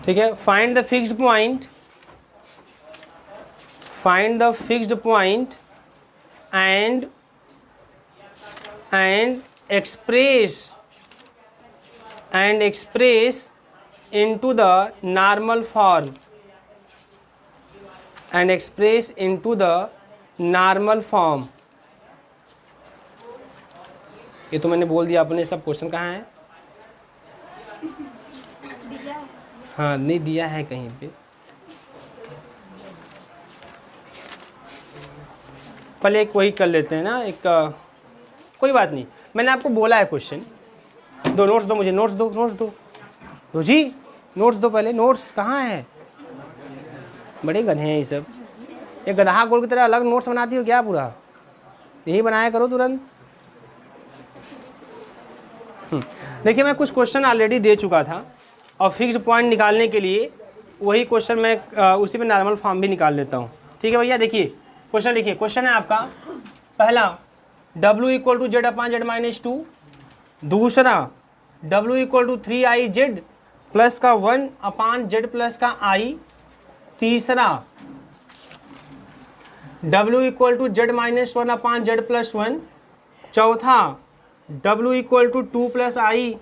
ठीक है, find the fixed point, find the fixed point and express into the normal form and express into the normal form। ये तो मैंने बोल दिया, अपने सब क्वेश्चन कहाँ है? हाँ नहीं दिया है कहीं पे। पहले एक वही कर लेते हैं ना, एक कोई बात नहीं, मैंने आपको बोला है क्वेश्चन। दो नोट्स दो मुझे, नोट्स दो, नोट्स दो जी, नोट्स दो पहले। नोट्स कहाँ है? बड़े गधे हैं ये सब। ये गधा गोल की तरह अलग नोट्स बनाती हो क्या? पूरा यही बनाया करो तुरंत। देखिए मैं कुछ क्वेश्चन ऑलरेडी दे चुका था और फिक्स्ड पॉइंट निकालने के लिए वही क्वेश्चन मैं उसी में नॉर्मल फॉर्म भी निकाल लेता हूँ। ठीक है भैया, देखिए क्वेश्चन लिखिए। क्वेश्चन है आपका पहला W equal to z upon z minus 2, दूसरा W equal to 3i z plus का 1 अपान जेड प्लस का i, तीसरा W equal to z minus 1 upon z plus 1, चौथा W equal to 2 plus i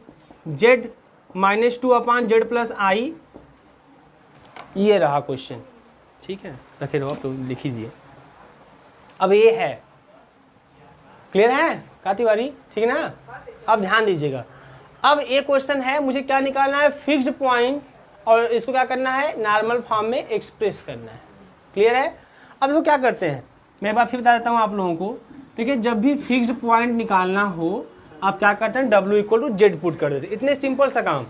z minus 2 upon z plus i. ये रहा question. ठीक है, रखे रहो, तो लिख लीजिए। अब ये है, क्लियर है का तिवारी? ठीक है ना? अब ध्यान दीजिएगा। अब एक क्वेश्चन है, मुझे क्या निकालना है? फिक्स्ड पॉइंट, और इसको क्या करना है? नॉर्मल फॉर्म में एक्सप्रेस करना है। क्लियर है? अब इसको क्या करते हैं, मैं एक बार फिर बता देता हूँ आप लोगों को। देखिए जब भी फिक्स्ड पॉइंट निकालना हो आप क्या करते हैं? W equal to z put कर देते हैं। इतने सिंपल सा काम।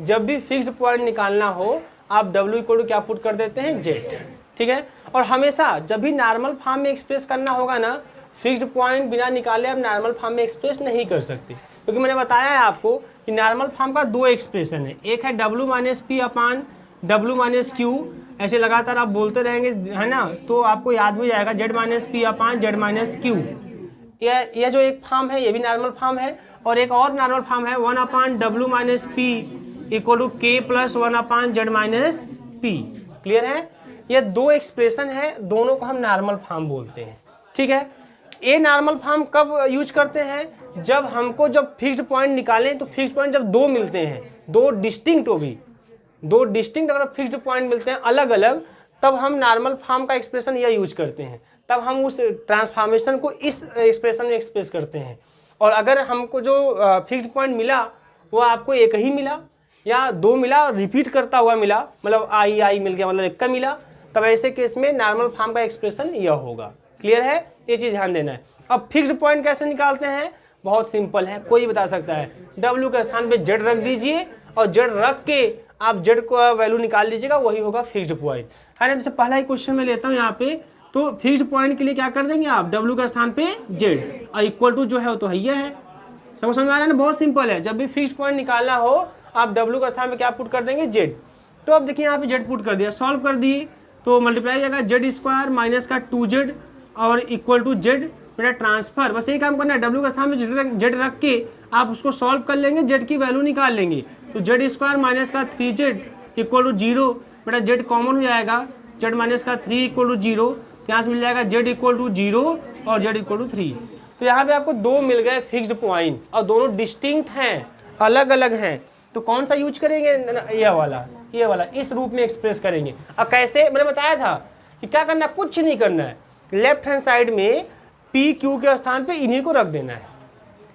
जब भी फिक्स्ड पॉइंट निकालना हो आप W इक्वल टू क्या पुट कर देते हैं? जेड। ठीक है, और हमेशा जब भी नॉर्मल फॉर्म में एक्सप्रेस करना होगा ना, फिक्स्ड पॉइंट बिना निकाले आप नॉर्मल फॉर्म में एक्सप्रेस नहीं कर सकते, क्योंकि मैंने बताया है आपको कि नॉर्मल फॉर्म का दो एक्सप्रेशन है। एक है W माइनस पी अपान W माइनस क्यू, ऐसे लगातार आप बोलते रहेंगे है ना, तो आपको याद भी जाएगा जेड माइनस पी अपान जेड माइनस क्यू। यह जो एक फॉर्म है ये भी नॉर्मल फॉर्म है, और एक और नॉर्मल फॉर्म है 1 upon W minus p equal to k plus 1 upon z minus p. Clear है? ये दो एक्सप्रेशन है, दोनों को हम नॉर्मल फॉर्म बोलते हैं। ठीक है, ये नॉर्मल फॉर्म कब यूज करते हैं? जब हमको जब फिक्स्ड पॉइंट निकालें, तो फिक्स्ड पॉइंट जब दो मिलते हैं, दो डिस्टिंक्ट हो भी, दो डिस्टिंक्ट अगर फिक्स्ड पॉइंट मिलते हैं अलग अलग, तब हम नॉर्मल फॉर्म का एक्सप्रेशन यह यूज करते हैं। तब हम उस ट्रांसफॉर्मेशन को इस एक्सप्रेशन में एक्सप्रेस करते हैं। और अगर हमको जो फिक्स्ड पॉइंट मिला वो आपको एक ही मिला या दो मिला, रिपीट करता हुआ मिला, मतलब आई मिल गया, मतलब एक का मिला, तब ऐसे केस में नॉर्मल फॉर्म का एक्सप्रेशन यह होगा। क्लियर है? ये चीज़ ध्यान देना है। अब फिक्स्ड पॉइंट कैसे निकालते हैं? बहुत सिंपल है, कोई बता सकता है। W के स्थान पे Z रख दीजिए और Z रख के आप Z को वैल्यू निकाल लीजिएगा, वही होगा फिक्स्ड पॉइंट, है ना। जैसे पहला ही क्वेश्चन में लेता हूँ यहाँ पे, तो फिक्स्ड पॉइंट के लिए क्या कर देंगे आप? W के स्थान पे Z और इक्वल टू जो है वो तो ये है। समझ में आ रहा है ना? बहुत सिंपल है। जब भी फिक्स्ड पॉइंट निकालना हो आप W के स्थान पे क्या पुट कर देंगे? Z। तो अब देखिए यहाँ पे Z पुट कर दिया, सॉल्व कर दिए तो मल्टीप्लाई जाएगा Z स्क्वायर माइनस का 2Z और इक्वल टू Z, बेटा ट्रांसफर। बस यही काम करना है, W के स्थान में Z रख के आप उसको सॉल्व कर लेंगे, Z की वैल्यू निकाल लेंगे। तो Z स्क्वायर माइनस का 3Z इक्वल टू 0, बेटा Z कॉमन हो जाएगा, Z माइनस का 3 इक्वल टू 0, यहाँ से मिल जाएगा Z इक्वल टू 0 और Z इक्वल टू 3। तो यहाँ पे आपको दो मिल गए फिक्स्ड पॉइंट और दोनों डिस्टिंक्ट हैं, अलग अलग हैं। तो कौन सा यूज करेंगे? ये वाला इस रूप में एक्सप्रेस करेंगे। अब कैसे? मैंने बताया था कि क्या करना, कुछ नहीं करना है, लेफ्ट हैंड साइड में पी क्यू के स्थान पे इन्हीं को रख देना है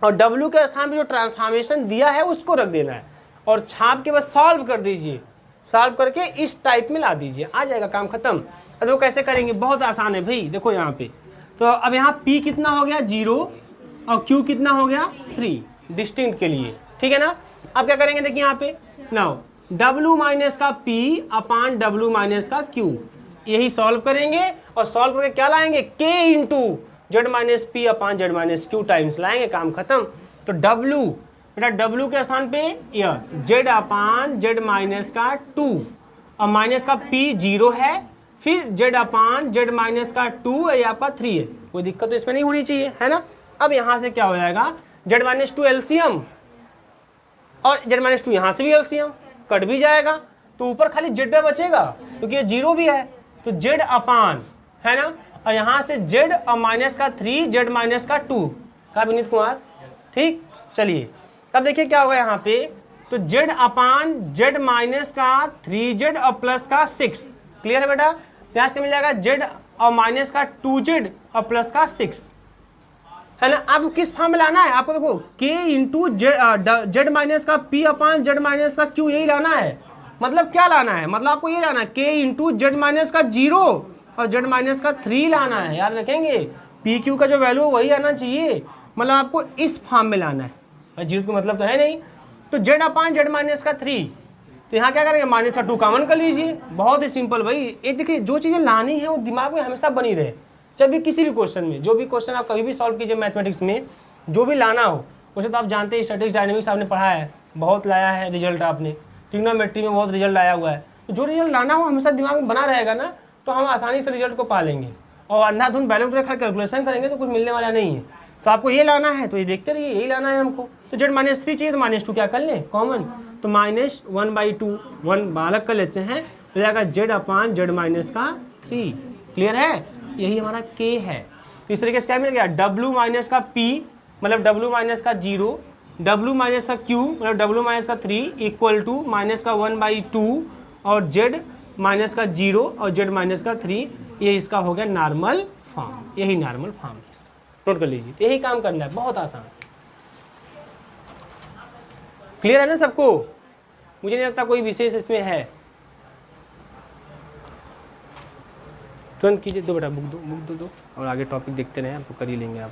और W के स्थान पे जो ट्रांसफॉर्मेशन दिया है उसको रख देना है और छाप के बस सॉल्व कर दीजिए। सॉल्व करके इस टाइप में ला दीजिए, आ जाएगा, काम खत्म। अब वो कैसे करेंगे? बहुत आसान है भाई। देखो यहाँ पे, तो अब यहाँ P कितना हो गया? 0 और Q कितना हो गया? 3, डिस्टिंक्ट के लिए। ठीक है ना? अब क्या करेंगे? देखिए यहाँ पे नाउ W माइनस का P अपान W माइनस का Q, यही सॉल्व करेंगे और सॉल्व करके क्या लाएंगे? K into Z minus P अपान Z माइनस Q टाइम्स लाएंगे, काम खत्म। तो W, बेटा W के स्थान पे यह Z अपान Z माइनस का 2 और माइनस का P 0 है, फिर Z अपान Z माइनस का 2 ये आपका 3 है। कोई दिक्कत तो इसमें नहीं होनी चाहिए, है ना। अब यहाँ से क्या हो जाएगा? Z माइनस 2 एलसीएम और Z माइनस 2 यहाँ से भी एलसीएम कट भी जाएगा, तो ऊपर खाली जेड बचेगा क्योंकि ये जीरो भी है, तो जेड अपान, है ना, और यहाँ से जेड और माइनस का 3 जेड माइनस का 2 का विनीत कुमार, ठीक। चलिए अब देखिए क्या होगा यहाँ पे, तो जेड अपान जेड माइनस का 3 जेड और प्लस का 6, क्लियर है बेटा। यहाँ से मिल जाएगा जेड और माइनस का 2 जेड और प्लस का 6, है ना। आपको किस फॉर्म में लाना है, आपको देखो k इंटू जेड माइनस का p अपान जेड माइनस का q, यही लाना है। मतलब क्या लाना है, मतलब आपको ये लाना है k इंटू जेड माइनस का 0 और जेड माइनस का 3 लाना है, याद रखेंगे। पी क्यू का जो वैल्यू है वही आना चाहिए, मतलब आपको इस फॉर्म में लाना है, जीरो का मतलब तो है नहीं। तो जेड अपान जेड माइनस का 3, तो यहाँ क्या करेंगे, माइनस का 2 कॉमन कर लीजिए, बहुत ही सिंपल भाई। ये देखिए जो चीज़ें लानी है वो दिमाग में हमेशा बनी रहे, जब भी किसी भी क्वेश्चन में, जो भी क्वेश्चन आप कभी भी सॉल्व कीजिए मैथमेटिक्स में, जो भी लाना हो उसे तो आप जानते हैं, स्टैटिक्स डायनेमिक्स आपने पढ़ा है, बहुत लाया है रिजल्ट आपने, ट्रिग्नोमेट्री में बहुत रिजल्ट आया हुआ है। तो जो रिजल्ट लाना हो हमेशा दिमाग में बना रहेगा ना, तो हम आसानी से रिजल्ट को पा लेंगे। और अंधाधुंध बैलेंस रेखा कैलकुलेशन करेंगे तो कुछ मिलने वाला नहीं है। तो आपको ये लाना है तो ये देखते रहिए, यही लाना है हमको। तो जेड माइनस 3 चाहिए तो -2 क्या कर लें, कॉमन, तो -1/2 1 अलग कर लेते हैं, तो जाएगा जेड अपान जेड माइनस का 3, क्लियर है। यही हमारा k है। तो इस तरीके से क्या मिल गया, w माइनस का p मतलब w माइनस का 0, w माइनस का q मतलब w माइनस का 3 इक्वल टू माइनस का 1/2 और z माइनस का 0 और z माइनस का 3, ये इसका हो गया नॉर्मल फॉर्म, यही नॉर्मल फॉर्म है इसका, नोट कर लीजिए। यही काम करना है, बहुत आसान, क्लियर है ना सबको। मुझे नहीं लगता कोई विशेष इसमें है। तुरंत कीजिए, दो बेटा बुक दो और आगे टॉपिक देखते रहे, आपको कर ही लेंगे आप।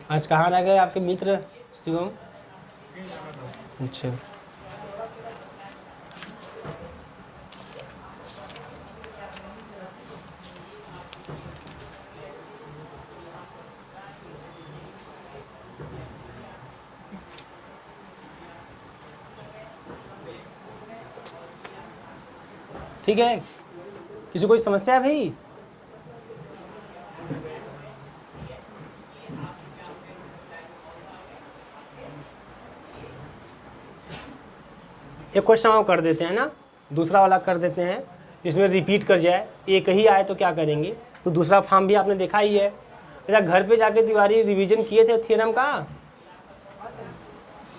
आज कहाँ रह गए आपके मित्र शिवम? अच्छा, ठीक है। किसी को कोई समस्या है भाई? एक क्वेश्चन हम कर देते हैं ना, दूसरा वाला कर देते हैं, जिसमें रिपीट कर जाए, एक ही आए तो क्या करेंगे। तो दूसरा फॉर्म भी आपने देखा ही है, अच्छा घर पे जाके तिवारी रिवीजन किए थे थ्योरम का?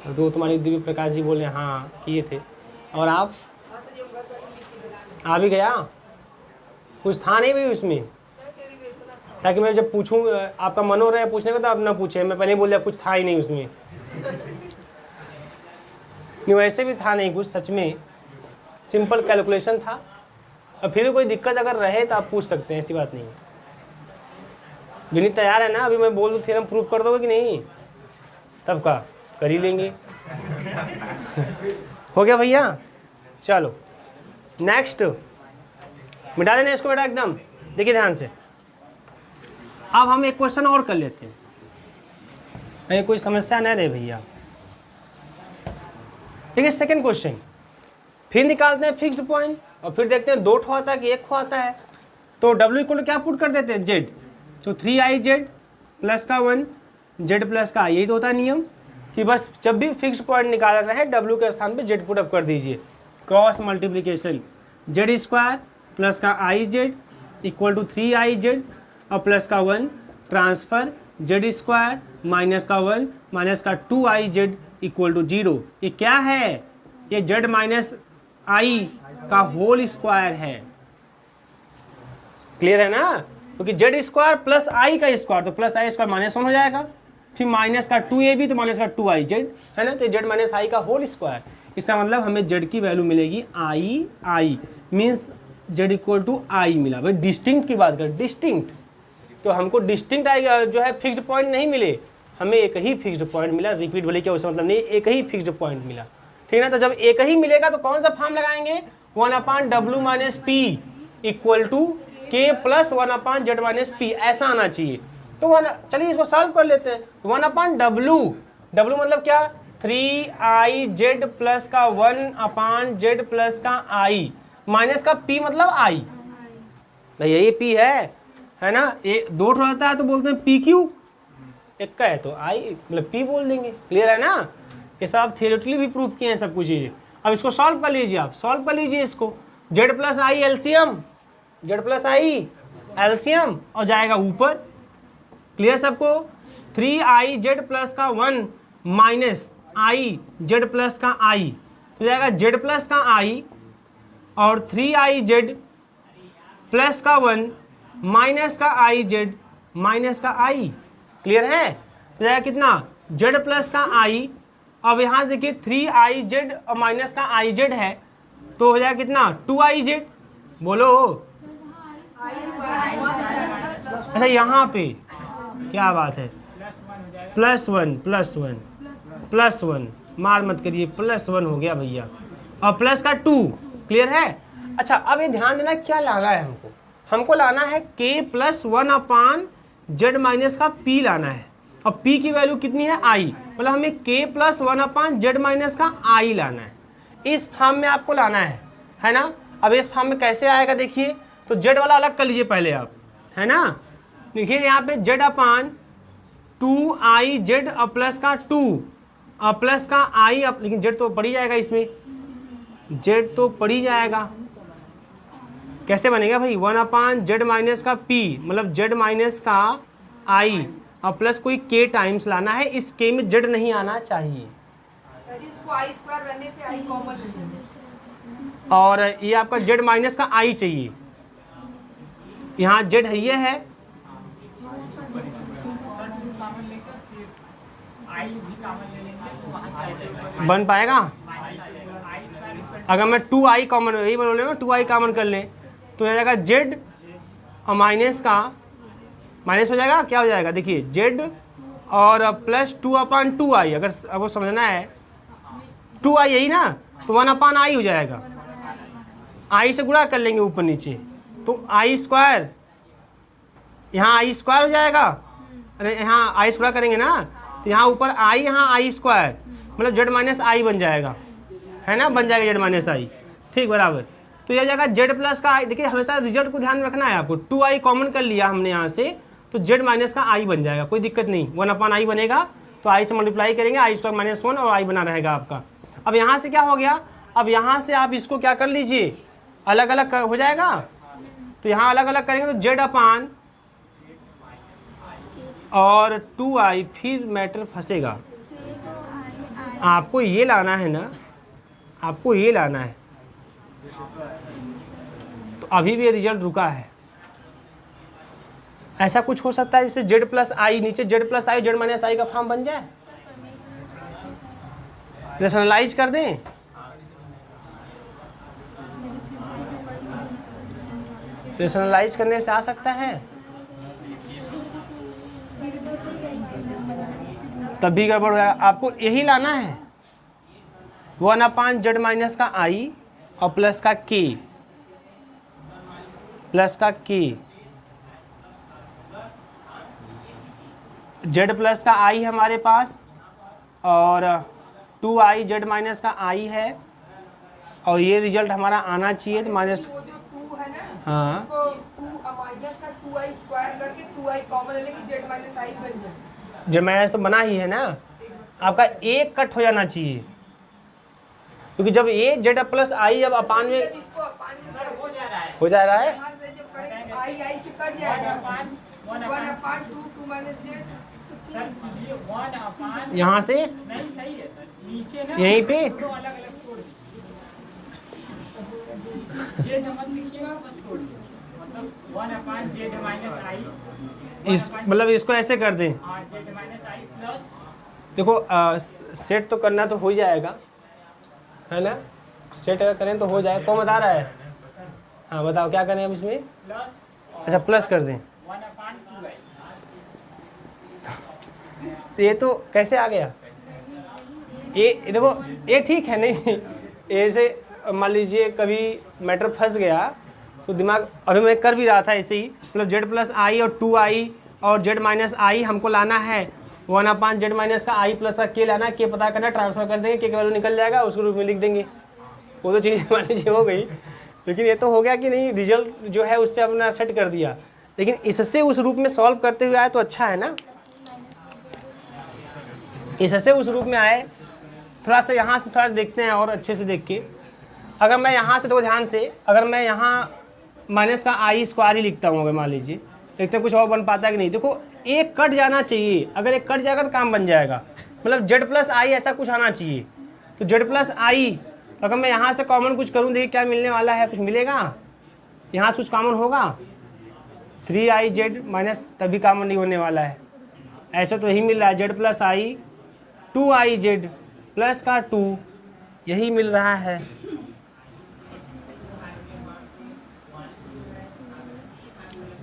तो तुम्हारी दिव्य प्रकाश जी बोले हाँ किए थे, और आप आ भी गया? कुछ था नहीं भाई उसमें, ताकि मैं जब पूछूं आपका मन हो रहा है पूछने का तो आप ना पूछे, मैं पहले बोल दिया कुछ था ही नहीं उसमें। नहीं वैसे भी था नहीं कुछ, सच में सिंपल कैलकुलेशन था। और फिर कोई दिक्कत अगर रहे तो आप पूछ सकते हैं, ऐसी बात नहीं है। विनीत तैयार है ना? अभी मैं बोल दूँ थ्योरम प्रूफ कर दोगे कि नहीं? तब का कर ही लेंगे। हो गया भैया, चलो नेक्स्ट मिटा देना इसको बेटा एकदम, देखिए ध्यान से। अब हम एक क्वेश्चन और कर लेते हैं, कहीं कोई समस्या न रहे भैया। देखिए सेकंड क्वेश्चन, फिर निकालते हैं फिक्स्ड पॉइंट और फिर देखते हैं 2 ठो आता है कि 1 ठो आता है। तो w इक्वल क्या पुट कर देते हैं, z, तो 3iz प्लस का 1 z प्लस का, यही तो होता है नियम कि बस जब भी फिक्स्ड पॉइंट निकाला रहे w के स्थान पे z पुट अप कर दीजिए। Cross multiplication z square plus का iz इक्वल टू 3iz और प्लस का 1 ट्रांसफर z स्क्वायर माइनस का 1 माइनस का 2iz इक्वल टू 0। ये क्या है, ये z माइनस आई का होल स्क्वायर है, क्लियर है ना? क्योंकि z स्क्वायर प्लस आई का स्क्वायर, तो प्लस आई स्क्वायर -1 हो जाएगा, फिर माइनस का 2ab तो माइनस का 2iz है ना, तो z माइनस आई का होल स्क्वायर। इसका मतलब हमें z की वैल्यू मिलेगी i means z equal to i मिला। भाई डिस्टिंक्ट की बात कर, डिस्टिंक्ट, तो हमको डिस्टिंक्ट आएगा जो है फिक्स्ड पॉइंट नहीं मिले, हमें एक ही फिक्स्ड पॉइंट मिला। रिपीट बोले क्या उसका मतलब नहीं, एक ही फिक्स्ड पॉइंट मिला, ठीक है ना। तो जब एक ही मिलेगा तो कौन सा फॉर्म लगाएंगे, 1/w minus p equal to k plus 1/z-p, ऐसा आना चाहिए। तो चलिए इसको सॉल्व कर लेते हैं। 1/w, w मतलब क्या, 3iz प्लस का 1/z प्लस का i माइनस का p मतलब i, भाई यही p है ना। ये दो ठो रहता है तो बोलते हैं पी क्यू, एक का है तो i मतलब p बोल देंगे। क्लियर है ना, ये सब थियोरेटिकली भी प्रूव किए हैं सब कुछ चीज़ें। अब इसको सॉल्व कर लीजिए, आप सॉल्व कर लीजिए इसको, z प्लस आई एलसीएम, z प्लस आई एलसीएम और जाएगा ऊपर। क्लियर सबको, 3iz प्लस का 1 माइनस आई जेड प्लस का i तो जाएगा z प्लस का i और 3iz प्लस का 1 माइनस का iz माइनस का i। क्लियर है, तो जाएगा कितना, z प्लस का i। अब यहाँ से देखिए 3iz और माइनस का iz है तो हो जाएगा कितना, 2iz। बोलो, अच्छा यहाँ पे क्या बात है, +1 मार मत करिए, +1 हो गया भैया और प्लस का 2। क्लियर है। अच्छा अब ये ध्यान देना क्या लाना है हमको लाना है k प्लस 1/z माइनस का p लाना है। और p की वैल्यू कितनी है, i, मतलब हमें k प्लस 1/z माइनस का i लाना है। इस फॉर्म में आपको लाना है ना। अब इस फॉर्म में कैसे आएगा देखिए, तो z वाला अलग कर लीजिए पहले आप, है ना। देखिए यहाँ पे z/2iz और प्लस का 2 और प्लस का i, अब लेकिन z तो पड़ ही जाएगा इसमें, z तो पड़ ही जाएगा। कैसे बनेगा भाई, 1/z माइनस का p मतलब z माइनस का i और प्लस कोई k टाइम्स लाना है। इस k में z नहीं आना चाहिए और ये आपका z माइनस का i चाहिए। यहाँ z है, ये है, बन पाएगा। अगर मैं 2i कॉमन, यही बोल रहे हो 2i कॉमन कर लें तो हो जाएगा z और माइनस का माइनस हो जाएगा, क्या हो जाएगा देखिए z और प्लस 2/2i। अगर आपको समझना है 2i यही ना, तो 1/i हो जाएगा। i से गुणा कर लेंगे ऊपर नीचे तो i², यहाँ i² हो जाएगा। अरे यहाँ i गुणा करेंगे ना तो यहाँ ऊपर i, यहाँ i² मतलब z माइनस i बन जाएगा, है ना, बन जाएगा z माइनस i। ठीक बराबर, तो यह जाएगा z प्लस का i। देखिए हमेशा रिजल्ट को ध्यान रखना है आपको, 2i कॉमन कर लिया हमने यहाँ से तो z माइनस का i बन जाएगा, कोई दिक्कत नहीं। 1/i बनेगा तो i से मल्टीप्लाई करेंगे, i² माइनस 1 और i बना रहेगा आपका। अब यहाँ से क्या हो गया, अब यहाँ से आप इसको क्या कर लीजिए, अलग अलग हो जाएगा। तो यहाँ अलग अलग करेंगे तो z/ और 2i, फिर मैटर फंसेगा। आपको ये लाना है ना, आपको ये लाना है। तो अभी भी रिजल्ट रुका है। ऐसा कुछ हो सकता है जैसे z प्लस आई, नीचे z प्लस आई z माइनस आई का फॉर्म बन जाए। रेशनलाइज कर दें, रेशनलाइज करने से आ सकता है, तब भी गड़बड़ हो जाएगा। आपको यही लाना है 1/z माइनस का i और प्लस का k, z प्लस का i हमारे पास और 2iz माइनस का i है और ये रिजल्ट हमारा आना चाहिए तो माइनस, हाँ z माइनस तो बना ही है ना, आपका एक कट हो जाना चाहिए क्योंकि जब ये z प्लस आई जब अपान में हो जा रहा है यहाँ से यहीं पे इस मतलब इसको ऐसे कर दें। देखो सेट तो करना तो हो जाएगा, है ना, सेट अगर करें तो हो जाए। कौन बता रहा है, हाँ बताओ क्या करें अब इसमें, अच्छा प्लस कर दें। ये तो कैसे आ गया, ये देखो ये ठीक है नहीं, ऐसे मान लीजिए कभी मैटर फंस गया तो दिमाग अभी मैं कर भी रहा था ऐसे ही, मतलब जेड प्लस आई और 2i और जेड माइनस आई हमको लाना है 1/z माइनस का आई प्लस का के लाना है, के पता करना, ट्रांसफर कर देंगे, के वैल्यू निकल जाएगा, उसको रूप में लिख देंगे। वो तो चीज़ मान लीजिए हो गई, लेकिन ये तो हो गया कि नहीं, रिजल्ट जो है उससे अपना सेट कर दिया, लेकिन इससे उस रूप में सॉल्व करते हुए आए तो अच्छा है ना। इससे उस रूप में आए, थोड़ा सा यहाँ से थोड़ा देखते हैं और अच्छे से देख के। अगर मैं यहाँ से, तो ध्यान से, अगर मैं यहाँ माइनस का आई स्क्वायर ही लिखता हूँ, अगर मान लीजिए, देखते हैं कुछ और बन पाता है कि नहीं। देखो एक कट जाना चाहिए, अगर एक कट जाएगा तो काम बन जाएगा, मतलब जेड प्लस आई ऐसा कुछ आना चाहिए। तो जेड प्लस आई, तो अगर मैं यहाँ से कॉमन कुछ करूँ, देखिए क्या मिलने वाला है, कुछ मिलेगा यहाँ से, कुछ कॉमन होगा 3iz माइनस, तभी कॉमन नहीं होने वाला है। ऐसा तो यही मिल रहा है, जेड प्लस आई 2iz प्लस का 2, यही मिल रहा है।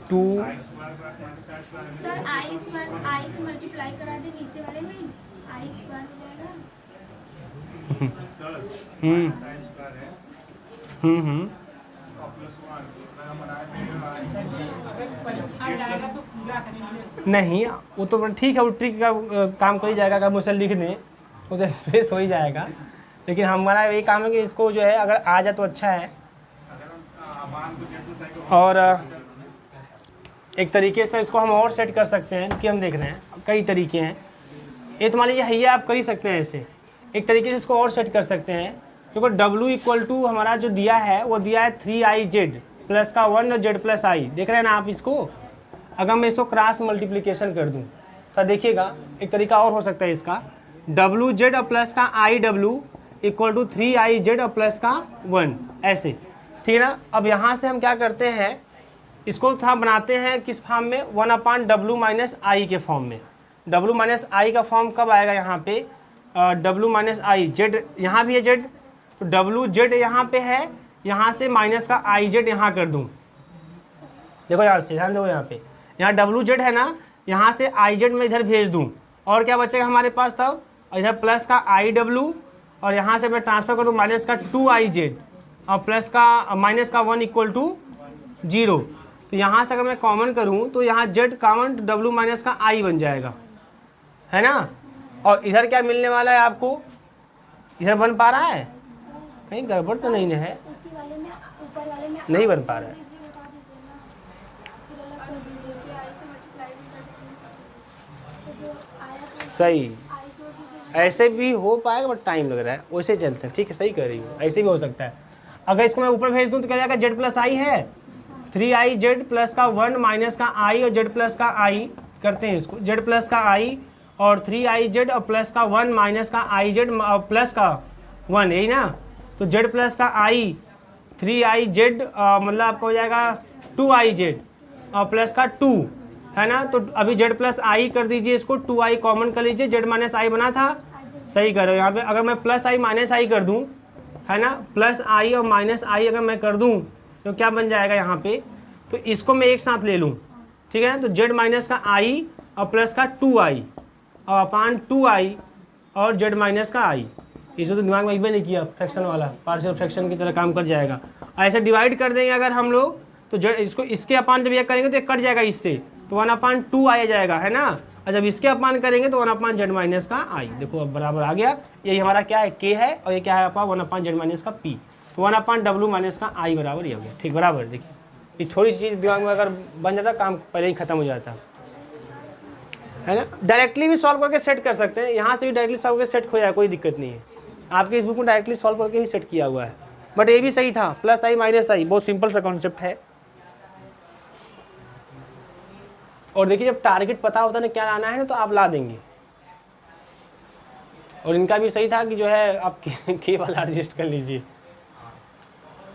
टू सर आई स्क्वायर आई से मल्टीप्लाई करा दे नीचे वाले में, आई स्क्वायर हो जाएगा। नहीं, वो तो ठीक है, वो ट्रिक का काम कर ही जाएगा, अगर मुझसे लिख दें वो तो स्पेस हो ही जाएगा, लेकिन हमारा यही काम है कि इसको जो है अगर आ जाए तो अच्छा है। और एक तरीके से इसको हम और सेट कर सकते हैं कि हम देख रहे हैं कई तरीके हैं, ये तो मान लीजिए हैया आप कर ही सकते हैं ऐसे। एक तरीके से इसको और सेट कर सकते हैं, क्योंकि W इक्वल टू हमारा जो दिया है वो दिया है 3iz प्लस का 1 और z प्लस आई, देख रहे हैं ना आप इसको। अगर मैं इसको क्रॉस मल्टीप्लिकेशन कर दूं तो देखिएगा एक तरीका और हो सकता है इसका, WZ और प्लस का IW इक्वल टू 3iz और प्लस का 1, ऐसे, ठीक है ना। अब यहाँ से हम क्या करते हैं, इसको था बनाते हैं किस फॉर्म में, 1/w माइनस आई के फॉर्म में। w माइनस आई का फॉर्म कब आएगा यहाँ पे, w माइनस आई, जेड यहाँ भी है जेड, तो wz यहाँ पे है, यहाँ से माइनस का iz यहाँ कर दूँ, देखो यहाँ से ध्यान दो, यहाँ पे यहाँ wz है ना, यहाँ से iz मैं इधर भेज दूँ, और क्या बचेगा हमारे पास तब, इधर प्लस का iw, और यहाँ से मैं ट्रांसफर कर दूँ माइनस का 2iz और प्लस का माइनस का 1 इक्वल टू 0। तो यहाँ से अगर मैं कॉमन करूँ तो यहाँ z कॉमन w माइनस का i बन जाएगा, है ना। और इधर क्या मिलने वाला है आपको, इधर बन पा रहा है, कहीं गड़बड़ तो नहीं है, उसी वाले में ऊपर वाले में नहीं बन पा रहा है, सही ऐसे भी हो पाएगा बट टाइम लग रहा है, वैसे चलते हैं, ठीक है, सही कर रही हूँ, ऐसे भी हो सकता है। अगर इसको मैं ऊपर भेज दूँ तो क्या जाएगा, जेड प्लस आई है, 3iz प्लस का 1 माइनस का i और जेड प्लस का i करते हैं इसको, जेड प्लस का i और 3iz और प्लस का 1 माइनस का iz प्लस का 1, यही ना। तो जेड प्लस का i 3iz मतलब आपका हो जाएगा 2iz और प्लस का 2, है ना। तो अभी जेड प्लस आई कर दीजिए, इसको 2i कॉमन कर लीजिए, जेड माइनस आई बना था, सही कर रहे हो। यहाँ पे अगर मैं प्लस आई माइनस आई कर दूँ, है ना, प्लस आई और माइनस आई अगर मैं कर दूँ तो क्या बन जाएगा यहाँ पे, तो इसको मैं एक साथ ले लूँ, ठीक है ना। तो जेड माइनस का i और प्लस का 2i और अपान 2i और जेड माइनस का i, इसे तो दिमाग में एक भी नहीं किया, फ्रैक्शन वाला पार्शियल फ्रैक्शन की तरह काम कर जाएगा। ऐसे डिवाइड कर देंगे अगर हम लोग, तो जेड इसको इसके अपान जब ये करेंगे तो ये कट जाएगा इससे, तो 1/2 आ जाएगा, है ना। और जब इसके अपान करेंगे तो 1/z माइनस का i, देखो अब बराबर आ गया, यही हमारा क्या है k है, और ये क्या है आपका 1/z माइनस का p, तो 1/w माइनस का i बराबर ये हो गया, ठीक बराबर। देखिए ये थोड़ी सी चीज़ दिमाग में अगर बन जाता काम पहले ही खत्म हो जाता, है ना। डायरेक्टली भी सॉल्व करके सेट कर सकते हैं, यहाँ से भी डायरेक्टली सॉल्व करके सेट हो जाए, कोई दिक्कत नहीं है। आपके इस बुक में डायरेक्टली सॉल्व करके ही सेट किया हुआ है, बट ये भी सही था, प्लस आई माइनस आई, बहुत सिंपल सा कॉन्सेप्ट है। और देखिए जब टारगेट पता होता है ना क्या लाना है ना, तो आप ला देंगे। और इनका भी सही था कि जो है आप के वाला एडजस्ट कर लीजिए,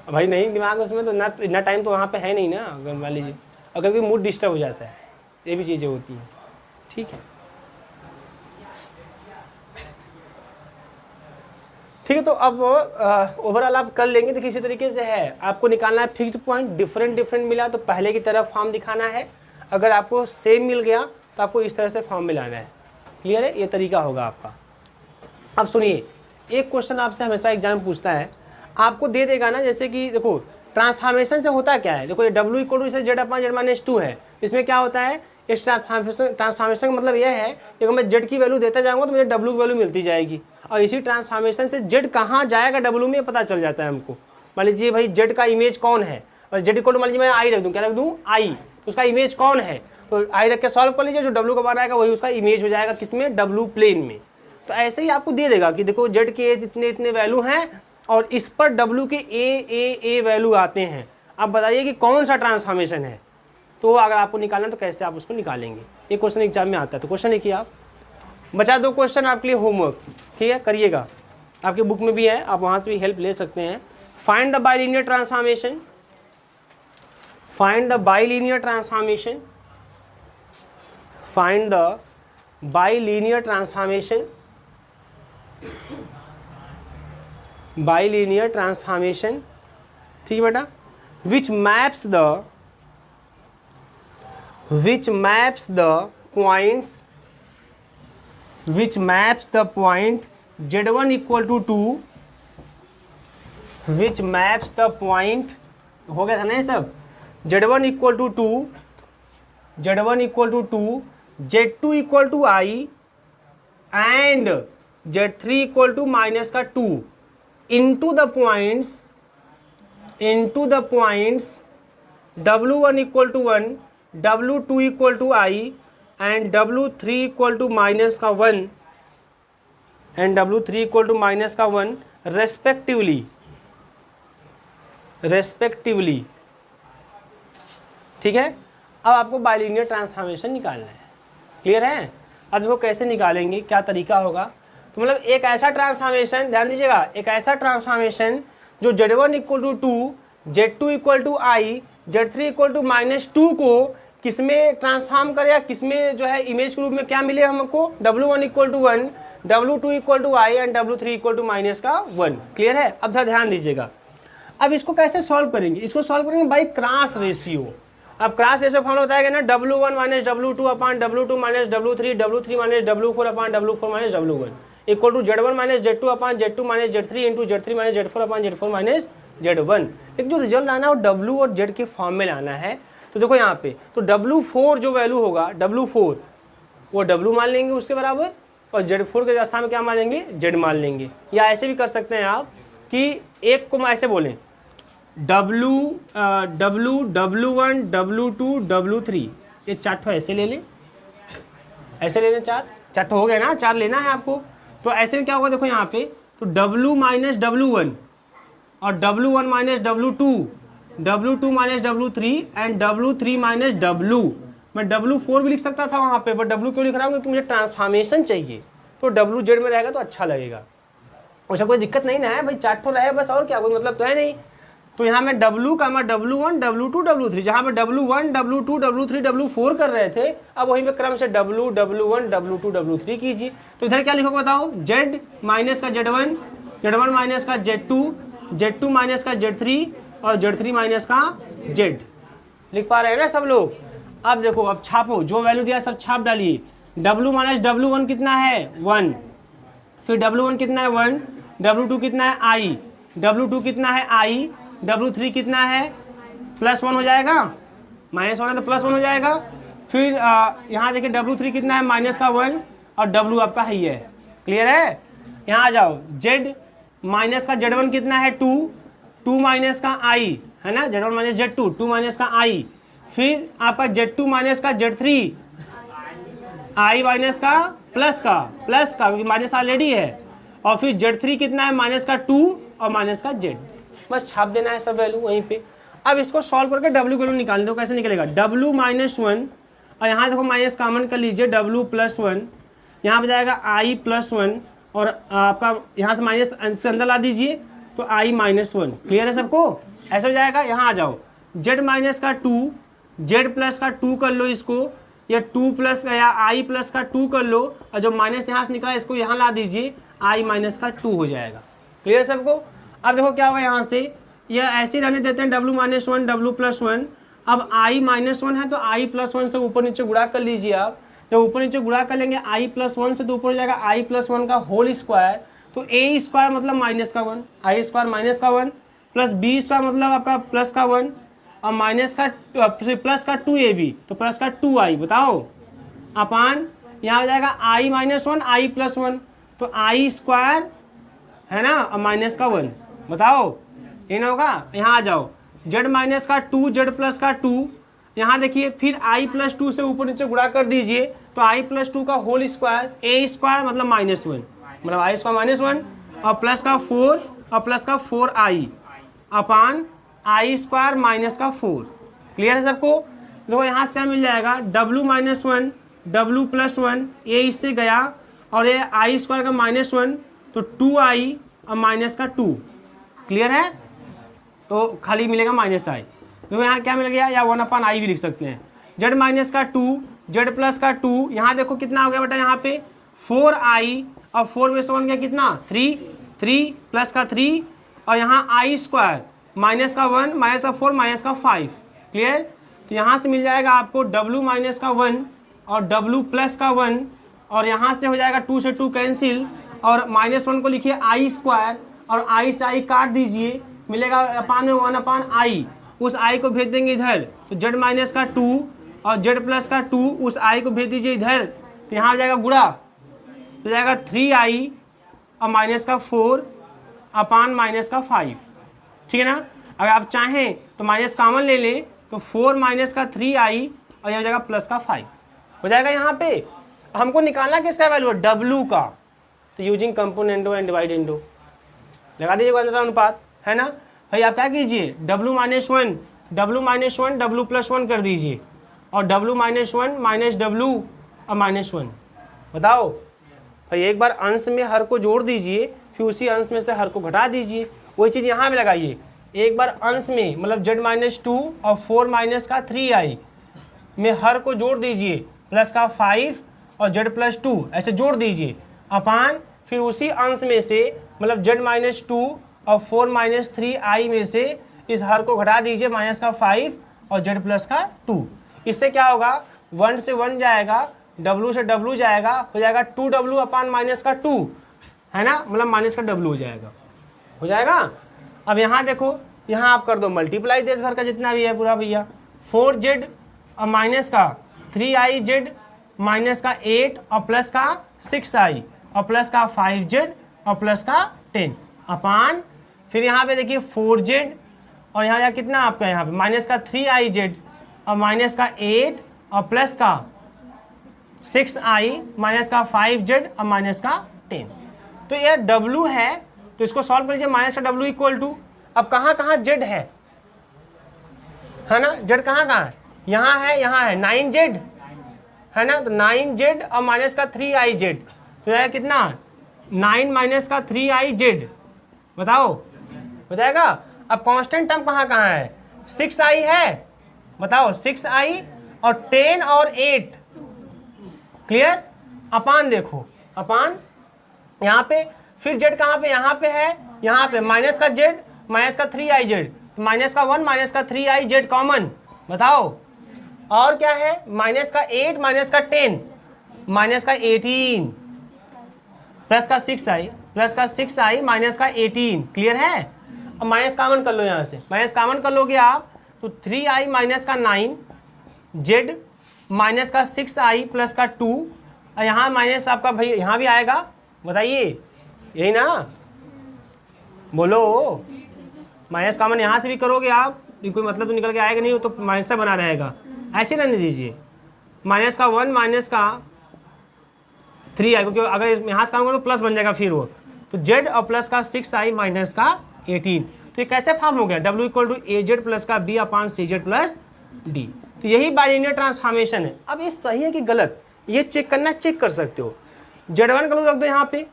भाई नहीं दिमाग उसमें तो ना, इतना टाइम तो वहाँ पे है नहीं ना, अगर मान लीजिए अगर भी मूड डिस्टर्ब हो जाता है, ये भी चीज़ें होती हैं, ठीक है। ठीक है, तो अब ओवरऑल आप कर लेंगे। देखिए इसी तरीके से है, आपको निकालना है फिक्स्ड पॉइंट, डिफरेंट मिला तो पहले की तरफ फॉर्म दिखाना है, अगर आपको सेम मिल गया तो आपको इस तरह से फॉर्म में लाना है। क्लियर है, ये तरीका होगा आपका। अब सुनिए, एक क्वेश्चन आपसे हमेशा एग्जाम पूछता है, आपको दे देगा ना, जैसे कि देखो ट्रांसफॉर्मेशन से होता क्या है, देखो ये W इक्वल टू इसे जेड अपॉन जेड माइनस 2 है, इसमें क्या होता है, इस ट्रांसफॉर्मेशन का मतलब यह है कि अगर मैं जेड की वैल्यू देता जाऊंगा तो मुझे W की वैल्यू मिलती जाएगी, और इसी ट्रांसफॉर्मेशन से जेड कहाँ जाएगा W में पता चल जाता है हमको। मान लीजिए भाई जेड का इमेज कौन है, और जेड इक्वल टू मान लीजिए मैं आई रख दूँ, क्या रख दूँ, आई, तो उसका इमेज कौन है, तो आई रख के सॉल्व कर लीजिए, जो W का मान आएगा वही उसका इमेज हो जाएगा, किसमें, W प्लेन में। तो ऐसे ही आपको दे देगा कि देखो जेड के इतने इतने वैल्यू हैं और इस पर W के ए वैल्यू आते हैं। अब बताइए कि कौन सा ट्रांसफॉर्मेशन है, तो अगर आपको निकालना है तो कैसे आप उसको निकालेंगे, ये क्वेश्चन एग्जाम में आता है। तो क्वेश्चन लिखिए आप, बचा दो क्वेश्चन आपके लिए होमवर्क, ठीक है, करिएगा, आपकी बुक में भी है, आप वहाँ से भी हेल्प ले सकते हैं। Find the bilinear transformation, find the bilinear transformation, find the bilinear transformation, bilinear transformation, ठीक है बेटा, which maps the point z1 equal to 2, which maps the point, हो गया था ना ये सब, z1 equal to 2, z1 equal to 2, z2 equal to I and z3 equal to minus का 2 into the points W1 equal to 1, W2 equal to I and W3 equal to minus का 1 and W3 equal to minus का 1 respectively, ठीक है। अब आपको bilinear transformation निकालना है, clear है। अब देखो कैसे निकालेंगे, क्या तरीका होगा, तो मतलब एक ऐसा ट्रांसफॉर्मेशन, ध्यान दीजिएगा, एक ऐसा ट्रांसफॉर्मेशन जो Z1 equal to 2, Z2 equal to i, Z3 equal to minus 2 को किसमें ट्रांसफॉर्म करे, या किसमें जो है इमेज के रूप में क्या मिले हमको, W1 equal to 1, W2 equal to i and W3 equal to minus का 1, क्लियर है। अब ध्यान दीजिएगा, अब इसको कैसे सॉल्व करेंगे, इसको सॉल्व करेंगे बाई क्रॉस रेशियो। अब क्रॉस रेशियो फॉर्मूला होता है ना, W1 minus W2 upon W2 minus W3, W3 minus W4 upon W4 minus W1 equal to Z1 minus Z2 upon Z2 minus Z3 into Z3 minus Z4 upon Z4 minus Z1। एक जो result आना है वो W और Z के form में लाना है। तो देखो यहाँ पे, तो W4 जो वैल्यू होगा, W4 वो W मान लेंगे उसके बराबर, और Z4 के स्थान में क्या मान लेंगे, Z मान लेंगे। या ऐसे भी कर सकते हैं आप कि एक को ऐसे बोलें, W1 W2 W3, ये चार ऐसे ले लें, ऐसे ले लें, चार हो गया ना, 4 लेना है आपको। तो ऐसे में क्या होगा, देखो यहाँ पे, तो W माइनस W1 और W1 minus W2, W2 minus W3 and W3 minus W। मैं W4 भी लिख सकता था वहाँ पे, बट W क्यों लिख रहा हूँ, क्योंकि मुझे ट्रांसफॉर्मेशन चाहिए, तो W Z में रहेगा तो अच्छा लगेगा। उसमें कोई दिक्कत नहीं ना है भाई, 4 ठो रहे बस, और क्या, कोई मतलब तो है नहीं। तो यहाँ में W का मैं W1 W2 W3, जहाँ पे W1 W2 W3 W4 कर रहे थे, अब वहीं पे क्रम से W W1 W2 W3 कीजिए। तो इधर क्या लिखोगे बताओ, Z माइनस का Z1, Z1 माइनस का Z2, Z2 माइनस का Z3 और Z3 माइनस का Z। लिख पा रहे हैं ना सब लोग। अब देखो, अब छापो, जो वैल्यू दिया सब छाप डालिए। W माइनस W1 कितना है, 1, फिर W1 कितना है 1, W2 कितना है I, W2 कितना है I, W3 कितना है +1 हो जाएगा, -1 है तो +1 हो जाएगा। फिर यहाँ देखिए W3 कितना है माइनस का 1 और W आपका ही है, क्लियर है। यहाँ आ जाओ, Z माइनस का Z1 कितना है 2, 2 माइनस का I है ना, Z1 माइनस Z2, 2 माइनस का I, फिर आपका Z2 माइनस का Z3, I माइनस का प्लस का क्योंकि माइनस ऑलरेडी है, और फिर Z3 कितना है माइनस का 2 और माइनस का Z। बस छाप देना है सब वैल्यू वहीं पे। अब इसको सॉल्व करके W वैल्यू निकालने दो, कैसे निकलेगा, W माइनस 1 और यहाँ देखो माइनस कॉमन कर लीजिए, W प्लस 1, यहाँ पर जाएगा I प्लस 1 और आपका यहाँ से माइनस अंदर ला दीजिए तो I माइनस 1, क्लियर है सबको। ऐसा हो जाएगा। यहाँ आ जाओ, Z माइनस का 2, Z प्लस का 2 कर लो इसको, या 2 प्लस या I प्लस का 2 कर लो, और जो माइनस यहाँ से निकला इसको यहाँ ला दीजिए, I माइनस का 2 हो जाएगा, क्लियर सबको। अब देखो क्या होगा, यहाँ से यह ऐसे ही रहने देते हैं, W माइनस 1 W प्लस 1। अब I माइनस 1 है तो I प्लस 1 से ऊपर नीचे गुणा कर लीजिए आप। जब ऊपर नीचे गुणा कर लेंगे I प्लस 1 से तो ऊपर हो जाएगा I प्लस 1 का होल स्क्वायर, तो A स्क्वायर मतलब माइनस का 1, I स्क्वायर माइनस का 1, प्लस बी स्क्वायर मतलब आपका प्लस का 1 और माइनस का प्लस का 2ab तो प्लस का 2i बताओ अपान यहाँ हो जाएगा i माइनस 1 i प्लस 1 तो i स्क्वायर है ना और माइनस का 1 बताओ ये ना होगा। यहाँ आ जाओ z माइनस का 2 z प्लस का 2 यहाँ देखिए फिर i प्लस 2 से ऊपर नीचे गुणा कर दीजिए तो i प्लस 2 का होल स्क्वायर a स्क्वायर मतलब माइनस 1 मतलब i स्क्वायर माइनस 1 और प्लस का 4 और प्लस का 4i upon i square minus का 4। क्लियर है सबको। देखो यहाँ से क्या मिल जाएगा w माइनस 1 w प्लस 1 ये इससे गया और ये i स्क्वायर का माइनस 1 तो 2i और माइनस का 2। क्लियर है तो खाली मिलेगा माइनस i। देखो यहाँ क्या मिल गया या 1 अपान i भी लिख सकते हैं। z माइनस का 2 z प्लस का 2 यहाँ देखो कितना हो गया बेटा यहाँ पे 4i और 4 में से 1 गया कितना 3 प्लस का 3 और यहाँ i स्क्वायर माइनस का 1 माइनस का 4 माइनस का 5। क्लियर तो यहाँ से मिल जाएगा आपको w माइनस का 1 और w प्लस का 1 और यहाँ से हो जाएगा 2 से 2 कैंसिल और माइनस 1 को लिखिए i स्क्वायर और i से i काट दीजिए मिलेगा अपान में 1 अपान i उस i को भेज देंगे इधर तो z माइनस का 2 और z प्लस का 2 उस i को भेज दीजिए इधर तो यहाँ हो जाएगा गुणा तो जाएगा 3i और माइनस का 4 अपान माइनस का 5। ठीक है ना। अगर आप चाहें तो माइनस कॉमन ले लें तो 4 माइनस का 3i और यह हो जाएगा प्लस का 5 हो जाएगा। यहाँ पे हमको निकालना किसका वैल्यू है w का तो यूजिंग कंपोनेंटो एंड डिवाइड इंटो लगा दीजिएगा अनुपात है ना भाई। आप क्या कीजिए w माइनस 1 w प्लस 1 कर दीजिए और w माइनस 1 माइनस w और माइनस 1 बताओ भाई। एक बार अंश में हर को जोड़ दीजिए फिर उसी अंश में से हर को घटा दीजिए वही चीज़ यहाँ पे लगाइए। एक बार अंश में मतलब z माइनस 2 और 4 माइनस का 3i में हर को जोड़ दीजिए प्लस का 5 और z प्लस 2 ऐसे जोड़ दीजिए अपान फिर उसी अंश में से मतलब z माइनस 2 और 4 माइनस 3i में से इस हर को घटा दीजिए माइनस का 5 और z प्लस का 2। इससे क्या होगा 1 से 1 जाएगा w से w जाएगा हो जाएगा 2w अपान माइनस का 2 है ना मतलब माइनस का w हो जाएगा। अब यहाँ देखो यहाँ आप कर दो मल्टीप्लाई देश भर का जितना भी है पूरा भैया 4z और माइनस का 3iz माइनस का 8 और प्लस का 6i और प्लस का 5z और प्लस का 10 अपान फिर यहाँ पे देखिए 4z और यहाँ कितना आपका यहाँ पे माइनस का 3iz और माइनस का 8 और प्लस का 6i माइनस का 5z और माइनस का 10। तो ये w है तो इसको सॉल्व कर लीजिए माइनस का w इक्वल टू अब कहाँ कहाँ z है ना z कहाँ है यहाँ है 9z है ना तो 9z और माइनस का 3iz तो जाएगा कितना 9 माइनस का 3iz बताओ हो जाएगा। अब कांस्टेंट टर्म कहाँ है 6i है बताओ 6i और 10 और 8 क्लियर अपान देखो अपान यहाँ पे फिर z कहाँ पे यहाँ पे है यहाँ पे माइनस का z माइनस का 3iz तो माइनस का 1 माइनस का 3iz कॉमन बताओ और क्या है माइनस का 8 माइनस का 10 माइनस का 18 प्लस का 6i माइनस का 18 क्लियर है। अब माइनस कॉमन कर लो यहाँ से माइनस कॉमन कर लोगे आप तो 3i माइनस का 9 z माइनस का 6i प्लस का 2 और यहाँ माइनस आपका भाई यहाँ भी आएगा बताइए यही ना बोलो माइनस कॉमन यहाँ से भी करोगे आप कोई मतलब तो निकल के आएगा नहीं तो माइनस से बना रहेगा ऐसे रहने दीजिए माइनस का 1 माइनस का 3i क्योंकि अगर यहाँ से काम करो तो प्लस बन जाएगा फिर वो तो z और प्लस का 6i माइनस का 18 तो ये कैसे फॉर्म हो गया w equal to az plus का b upon cz plus d। तो यही बाइलिनियर ट्रांसफॉर्मेशन है। अब ये सही है कि गलत ये चेक करना चेक कर सकते हो। z1 का वैल्यू रख दो यहाँ पे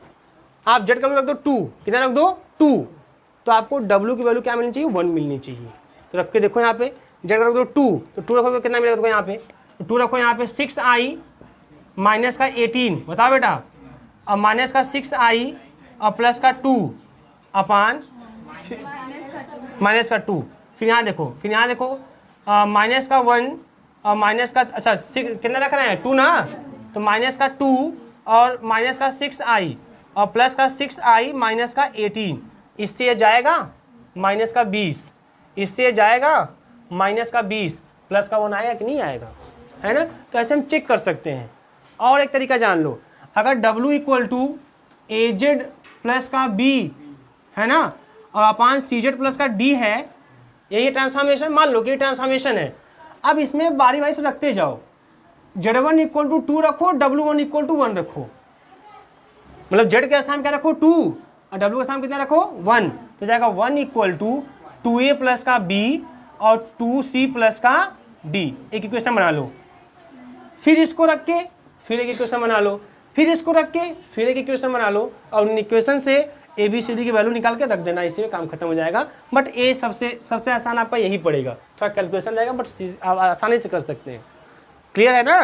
आप z का वैल्यू रख दो 2 कितना रख दो 2 तो आपको w की वैल्यू क्या मिलनी चाहिए 1 मिलनी चाहिए। तो रख के देखो यहाँ पे z का रख दो 2 तो 2 रखो तो कितना मिलेगा देखो यहाँ पे 2 रखो यहाँ पे 6i माइनस का 18 बताओ बेटा अब माइनस का 6i और प्लस का 2 अपान माइनस का 2 फिर यहाँ देखो माइनस का 1 और माइनस का अच्छा 6 कितना रख रहे हैं 2 ना तो माइनस का 2 और माइनस का 6i और प्लस का 6i माइनस का 18 इससे ये जाएगा माइनस का 20, इससे जाएगा माइनस का 20, प्लस का 1 आएगा कि नहीं आएगा, है ना। तो ऐसे हम चेक कर सकते हैं। और एक तरीका जान लो, अगर W equal to AZ plus का B है ना, और अपान CZ प्लस का D है, यही ट्रांसफॉर्मेशन, मान लो कि ये ट्रांसफॉर्मेशन है। अब इसमें बारी बारी से रखते जाओ, Z1 इक्वल टू 2 रखो, W1 इक्वल टू 1 रखो, मतलब Z के स्थान क्या रखो 2 और W का स्थान कितना रखो 1, तो जाएगा 1 इक्वल टू 2A प्लस का B और 2C प्लस का D। एक इक्वेशन बना लो, फिर इसको रख के फिर एक इक्वेशन बना लो, फिर इसको रख के फिर एक इक्वेशन बना लो, और उन इक्वेशन से ABCD की वैल्यू निकाल के रख देना, इसी में काम खत्म हो जाएगा। बट ए सबसे आसान आपका यही पड़ेगा, थोड़ा कैलकुलेशन रहेगा बट आप आसानी से कर सकते हैं। क्लियर है ना।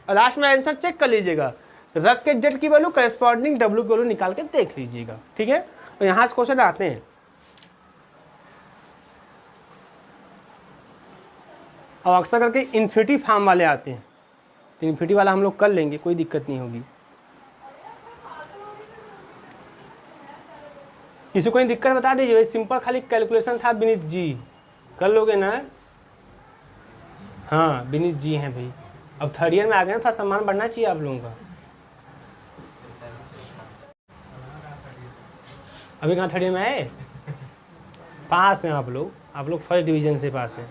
और लास्ट में आंसर चेक कर लीजिएगा, रख के Z की वैल्यू करस्पॉन्डिंग W की वैल्यू निकाल के देख लीजिएगा, ठीक है। तो यहाँ से क्वेश्चन आते हैं, और अक्सर करके इन्फिनिटी फॉर्म वाले आते हैं, तो इन्फिनिटी वाला हम लोग कर लेंगे, कोई दिक्कत नहीं होगी। किसी कोई दिक्कत बता दीजिए, सिंपल खाली कैलकुलेशन था। विनीत जी कर लोगे ना। हाँ विनीत जी हैं भाई, अब थर्ड ईयर में आ गए ना, थोड़ा सम्मान बढ़ना चाहिए आप लोगों का। अभी कहाँ थर्ड ईयर में आए, पास हैं आप लोग फर्स्ट डिवीजन से पास हैं।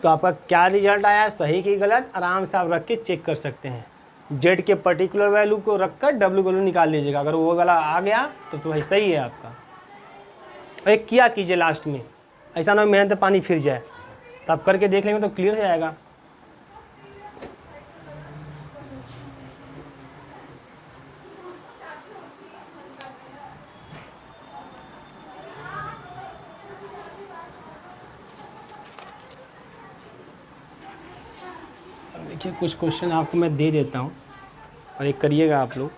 तो आपका क्या रिजल्ट आया, सही की गलत, आराम से आप रख के चेक कर सकते हैं। जेड के पर्टिकुलर वैल्यू को रखकर डब्ल्यू वैल्यू निकाल लीजिएगा, अगर वो वाला आ गया तो भाई सही है आपका। और एक किया कीजिए लास्ट में, ऐसा ना मेहनत पानी फिर जाए, तो आप करके देख लेंगे तो क्लियर हो जाएगा। देखिए कुछ क्वेश्चन आपको मैं दे देता हूँ और एक करिएगा आप लोग।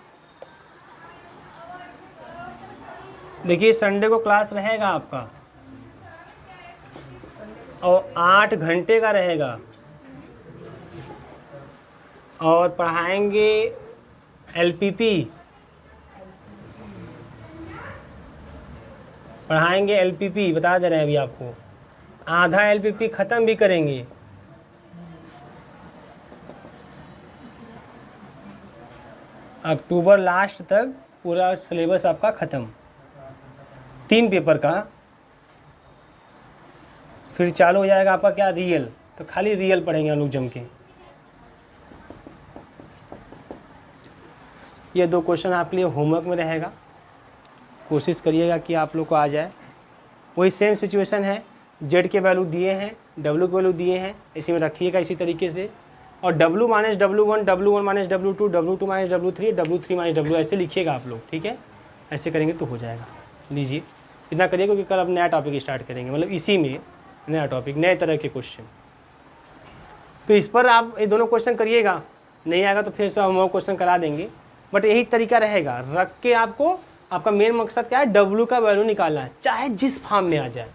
देखिए संडे को क्लास रहेगा आपका और 8 घंटे का रहेगा, और पढ़ाएंगे LPP, बता दे रहे हैं अभी आपको। आधा LPP ख़त्म भी करेंगे, अक्टूबर लास्ट तक पूरा सिलेबस आपका ख़त्म, 3 पेपर का। फिर चालू हो जाएगा आपका क्या, रियल, तो खाली रियल पढ़ेंगे हम लोग जम के। ये 2 क्वेश्चन आपके लिए होमवर्क में रहेगा, कोशिश करिएगा कि आप लोग को आ जाए। वही सेम सिचुएशन है, जेड के वैल्यू दिए हैं, डब्ल्यू के वैल्यू दिए हैं, इसी में रखिएगा इसी तरीके से। और W minus W1, W1 minus W2, W2 minus W3, W3 minus W ऐसे लिखिएगा आप लोग, ठीक है। ऐसे करेंगे तो हो जाएगा। लीजिए इतना करिए, क्योंकि कल अब नया टॉपिक स्टार्ट करेंगे, मतलब इसी में नया टॉपिक, नए तरह के क्वेश्चन। तो इस पर आप ये दोनों क्वेश्चन करिएगा, नहीं आएगा तो फिर हम वो क्वेश्चन करा देंगे। बट यही तरीका रहेगा, रख के आपको, आपका मेन मकसद क्या है, W का वैल्यू निकालना है, चाहे जिस फॉर्म में आ जाए।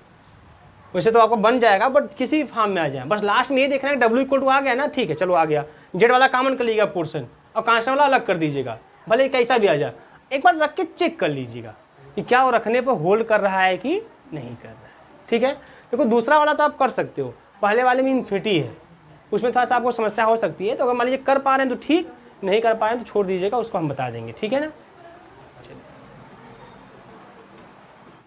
वैसे तो आपको बन जाएगा, बट किसी भी फॉर्म में आ जाए, बस लास्ट में ये देखना है W इक्वल टू आ गया ना, ठीक है चलो आ गया। जेड वाला कॉमन कर लीजिएगा पोर्शन, और कांस्टेंट वाला अलग कर दीजिएगा, भले कैसा भी आ जाए। एक बार रख के चेक कर लीजिएगा कि क्या वो रखने पर होल्ड कर रहा है कि नहीं कर रहा है, ठीक है। देखो दूसरा वाला तो आप कर सकते हो, पहले वाले में इन्फिनिटी है, उसमें थोड़ा सा आपको समस्या हो सकती है। तो अगर मान लीजिए कर पा रहे हैं तो ठीक, नहीं कर पा रहे हैं तो छोड़ दीजिएगा, उसको हम बता देंगे, ठीक है ना। चलिए।